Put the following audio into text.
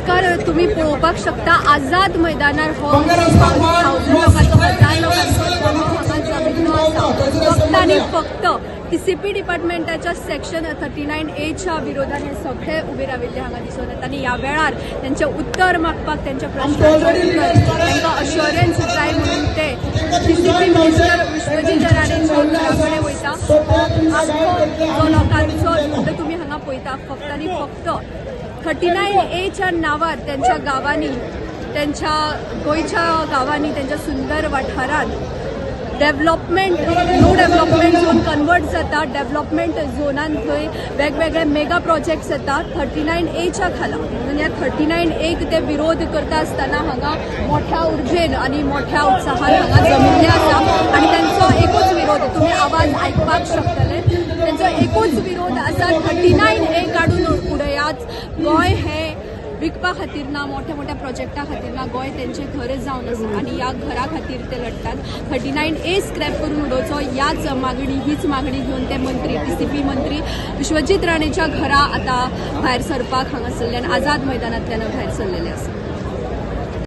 नमस्कार. तुम्ही पळोवपाक शकता आझाद मैदानार हो 1000 लोकांचो 1000 लोकांचो हांगा जमिल्लो आसा. फक्त आनी फक्त TCP डिपार्टमेंटाच्या सेक्शन 39A विरोधात हे सगळे उबे राविल्ले हांगा दिसून येता आनी ह्या वेळार त्यांचे उत्तर मागपाक त्यांच्या प्रश्नांचें तांकां अश्युरन्स जाय म्हणून ते TCP मिनिस्टर विश्वजीत राणेंच्या घरा कडेन वयता. जो लोकांचो झुंड तुमी हांगा पळयता फक्त आनी फक्त 39A नावार त्यांच्या गावांनी त्यांच्या गोयच्या गावांनी त्यांच्या सुंदर वाठारांत development no development zone convert जाता. डेव्हलपमेंट झोनान थंय वेगवेगळे मेगा प्रोजेक्ट्स येतात 39A खाला. म्हणून ह्या 39A ते विरोध करता आसतना हांगा मोठ्या उर्जेन आणि मोठ्या उत्साहान हांगा जमिल्ले आसा आणि त्यांचो एकूच विरोध तुमी आवाज आयकपाक शकतले. त्यांचो एकूच विरोध आसा 39A काडून उडयात. गोंय हे विकपा खातीर ना मोठ्या मोठ्या प्रोजेक्टा खातीर ना गोंय त्यांचे घर जावन आसा आणि या घरा खातीर ते लढतात. 39A स्क्रॅप करून उडोवचो हीच मागणी घेवन ते मंत्री TCP मंत्री विश्वजीत राणेच्या घरा आता भायर सरपाक हांगासरल्यान आझाद मैदानांतल्यान भायर सरलेले आसा.